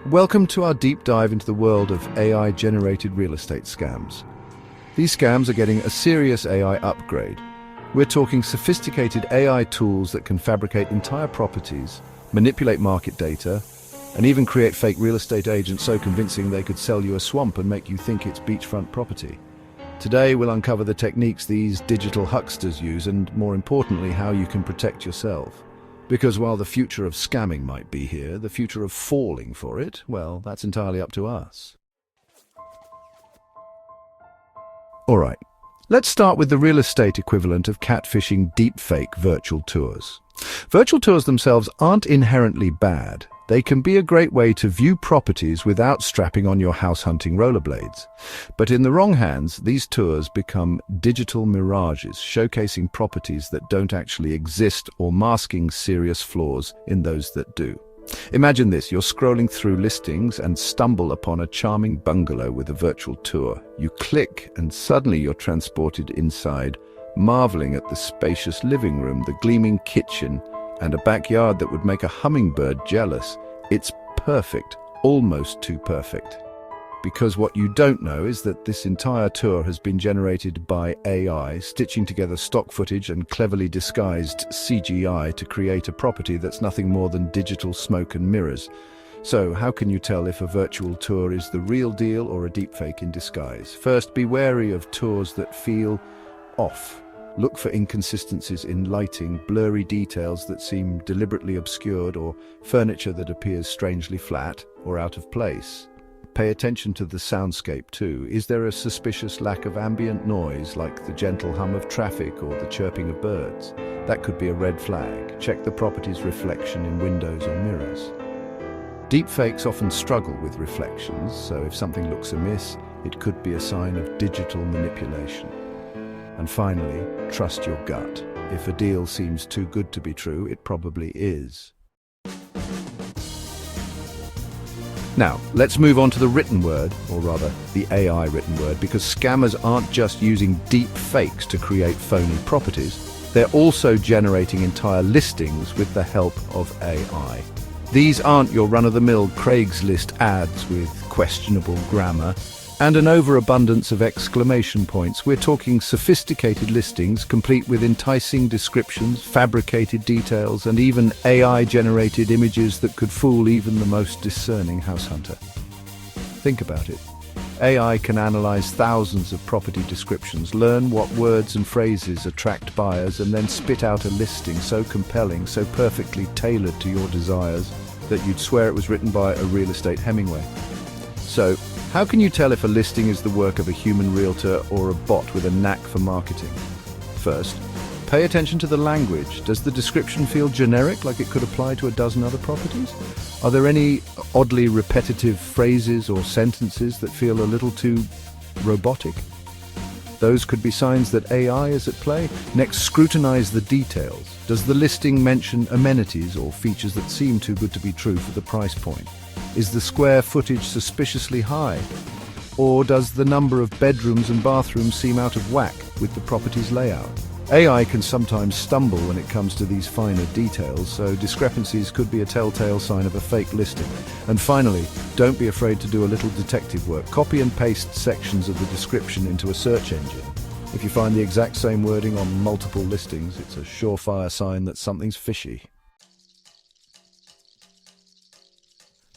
Welcome to our deep dive into the world of AI-generated real estate scams. These scams are getting a serious AI upgrade. We're talking sophisticated AI tools that can fabricate entire properties, manipulate market data, and even create fake real estate agents so convincing they could sell you a swamp and make you think it's beachfront property. Today, we'll uncover the techniques these digital hucksters use and, more importantly, how you can protect yourself. Because while the future of scamming might be here, the future of falling for it, well, that's entirely up to us. All right, let's start with the real estate equivalent of catfishing deepfake virtual tours. Virtual tours themselves aren't inherently bad. They can be a great way to view properties without strapping on your house-hunting rollerblades. But in the wrong hands, these tours become digital mirages, showcasing properties that don't actually exist or masking serious flaws in those that do. Imagine this, you're scrolling through listings and stumble upon a charming bungalow with a virtual tour. You click and suddenly you're transported inside, marveling at the spacious living room, the gleaming kitchen, and a backyard that would make a hummingbird jealous. It's perfect, almost too perfect. Because what you don't know is that this entire tour has been generated by AI, stitching together stock footage and cleverly disguised CGI to create a property that's nothing more than digital smoke and mirrors. So, how can you tell if a virtual tour is the real deal or a deepfake in disguise? First, be wary of tours that feel off. Look for inconsistencies in lighting, blurry details that seem deliberately obscured, or furniture that appears strangely flat or out of place. Pay attention to the soundscape too. Is there a suspicious lack of ambient noise, like the gentle hum of traffic or the chirping of birds? That could be a red flag. Check the property's reflection in windows or mirrors. Deepfakes often struggle with reflections, so if something looks amiss, it could be a sign of digital manipulation. And finally, trust your gut. If a deal seems too good to be true, it probably is. Now, let's move on to the written word, or rather, the AI written word, because scammers aren't just using deep fakes to create phony properties, they're also generating entire listings with the help of AI. These aren't your run-of-the-mill Craigslist ads with questionable grammar and an overabundance of exclamation points. We're talking sophisticated listings, complete with enticing descriptions, fabricated details, and even AI-generated images that could fool even the most discerning house hunter. Think about it. AI can analyze thousands of property descriptions, learn what words and phrases attract buyers, and then spit out a listing so compelling, so perfectly tailored to your desires, that you'd swear it was written by a real estate Hemingway. So, how can you tell if a listing is the work of a human realtor or a bot with a knack for marketing? First, pay attention to the language. Does the description feel generic, like it could apply to a dozen other properties? Are there any oddly repetitive phrases or sentences that feel a little too robotic? Those could be signs that AI is at play. Next, scrutinize the details. Does the listing mention amenities or features that seem too good to be true for the price point? Is the square footage suspiciously high? Or does the number of bedrooms and bathrooms seem out of whack with the property's layout? AI can sometimes stumble when it comes to these finer details, so discrepancies could be a telltale sign of a fake listing. And finally, don't be afraid to do a little detective work. Copy and paste sections of the description into a search engine. If you find the exact same wording on multiple listings, it's a surefire sign that something's fishy.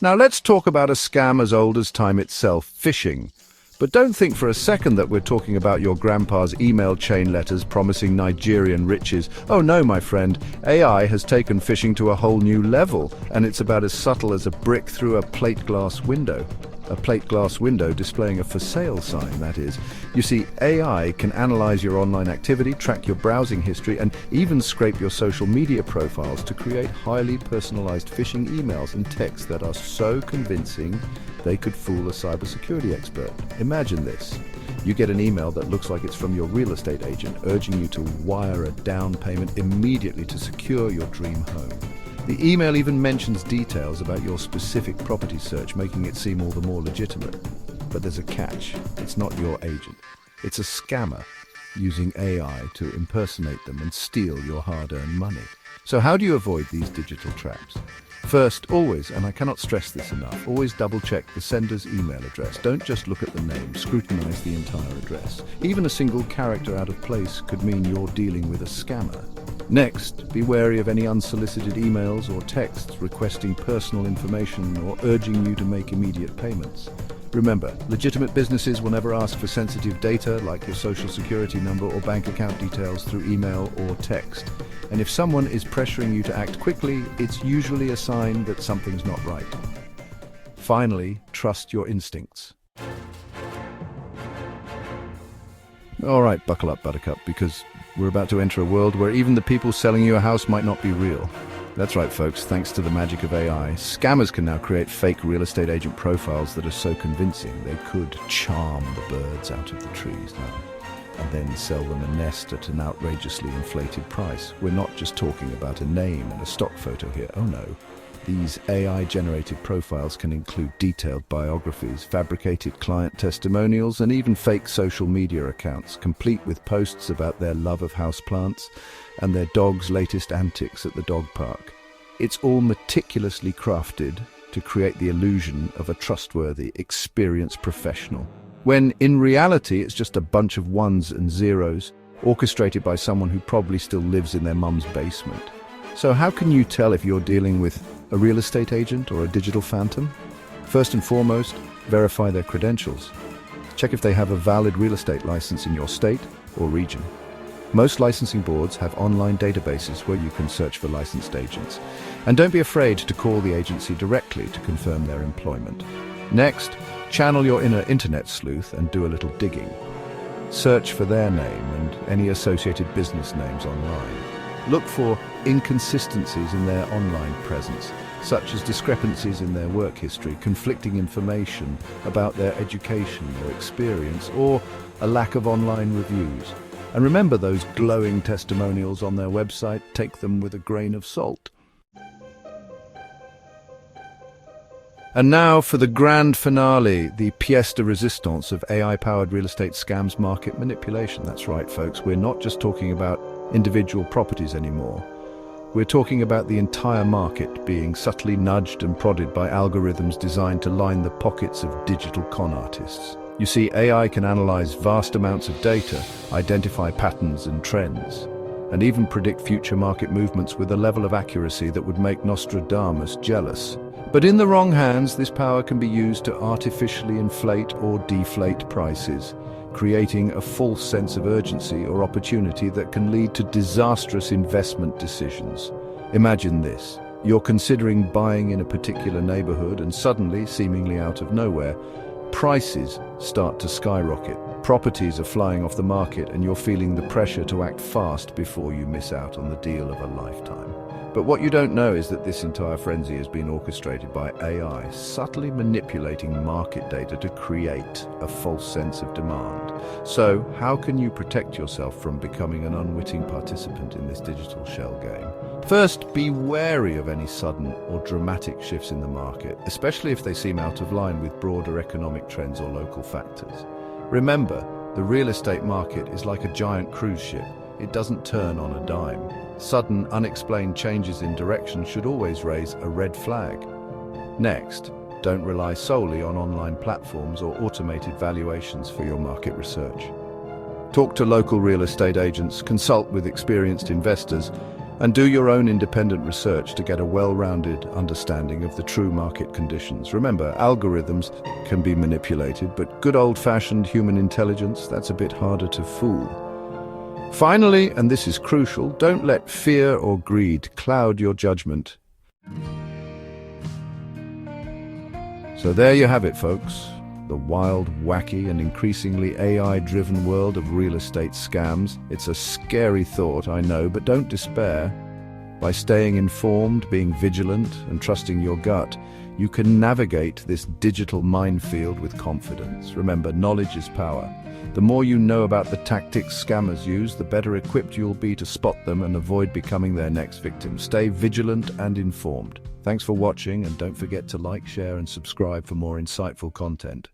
Now let's talk about a scam as old as time itself, phishing. But don't think for a second that we're talking about your grandpa's email chain letters promising Nigerian riches. Oh no, my friend, AI has taken phishing to a whole new level, and it's about as subtle as a brick through a plate glass window. A plate glass window displaying a for sale sign, that is. You see, AI can analyze your online activity, track your browsing history, and even scrape your social media profiles to create highly personalized phishing emails and texts that are so convincing they could fool a cybersecurity expert. Imagine this. You get an email that looks like it's from your real estate agent, urging you to wire a down payment immediately to secure your dream home. The email even mentions details about your specific property search, making it seem all the more legitimate. But there's a catch. It's not your agent. It's a scammer. using AI to impersonate them and steal your hard-earned money. So how do you avoid these digital traps? First, always, and I cannot stress this enough, always double-check the sender's email address. Don't just look at the name, scrutinize the entire address. Even a single character out of place could mean you're dealing with a scammer. Next, be wary of any unsolicited emails or texts requesting personal information or urging you to make immediate payments. Remember, legitimate businesses will never ask for sensitive data like your social security number or bank account details through email or text. And if someone is pressuring you to act quickly, it's usually a sign that something's not right. Finally, trust your instincts. All right, buckle up, Buttercup, because we're about to enter a world where even the people selling you a house might not be real. That's right, folks. Thanks to the magic of AI, scammers can now create fake real estate agent profiles that are so convincing they could charm the birds out of the trees now, and then sell them a nest at an outrageously inflated price. We're not just talking about a name and a stock photo here. Oh no. These AI-generated profiles can include detailed biographies, fabricated client testimonials, and even fake social media accounts, complete with posts about their love of houseplants and their dog's latest antics at the dog park. It's all meticulously crafted to create the illusion of a trustworthy, experienced professional, when in reality it's just a bunch of ones and zeros, orchestrated by someone who probably still lives in their mum's basement. So how can you tell if you're dealing with a real estate agent or a digital phantom? First and foremost, verify their credentials. Check if they have a valid real estate license in your state or region. Most licensing boards have online databases where you can search for licensed agents. And don't be afraid to call the agency directly to confirm their employment. Next, channel your inner internet sleuth and do a little digging. Search for their name and any associated business names online. Look for inconsistencies in their online presence, such as discrepancies in their work history, conflicting information about their education or experience, or a lack of online reviews. And remember those glowing testimonials on their website, take them with a grain of salt. And now for the grand finale, the pièce de résistance of AI-powered real estate scams market manipulation. That's right, folks, we're not just talking about individual properties anymore. We're talking about the entire market being subtly nudged and prodded by algorithms designed to line the pockets of digital con artists. You see, AI can analyze vast amounts of data, identify patterns and trends, and even predict future market movements with a level of accuracy that would make Nostradamus jealous. But in the wrong hands, this power can be used to artificially inflate or deflate prices, creating a false sense of urgency or opportunity that can lead to disastrous investment decisions. Imagine this. You're considering buying in a particular neighborhood and suddenly, seemingly out of nowhere, prices start to skyrocket. Properties are flying off the market and you're feeling the pressure to act fast before you miss out on the deal of a lifetime. But what you don't know is that this entire frenzy has been orchestrated by AI, subtly manipulating market data to create a false sense of demand. So, how can you protect yourself from becoming an unwitting participant in this digital shell game? First, be wary of any sudden or dramatic shifts in the market, especially if they seem out of line with broader economic trends or local factors. Remember, the real estate market is like a giant cruise ship. It doesn't turn on a dime. Sudden, unexplained changes in direction should always raise a red flag. Next, don't rely solely on online platforms or automated valuations for your market research. Talk to local real estate agents, consult with experienced investors, and do your own independent research to get a well-rounded understanding of the true market conditions. Remember, algorithms can be manipulated, but good old-fashioned human intelligence, that's a bit harder to fool. Finally, and this is crucial, don't let fear or greed cloud your judgment. So there you have it, folks. The wild, wacky, and increasingly AI-driven world of real estate scams. It's a scary thought, I know, but don't despair. By staying informed, being vigilant, and trusting your gut, you can navigate this digital minefield with confidence. Remember, knowledge is power. The more you know about the tactics scammers use, the better equipped you'll be to spot them and avoid becoming their next victim. Stay vigilant and informed. Thanks for watching, and don't forget to like, share, and subscribe for more insightful content.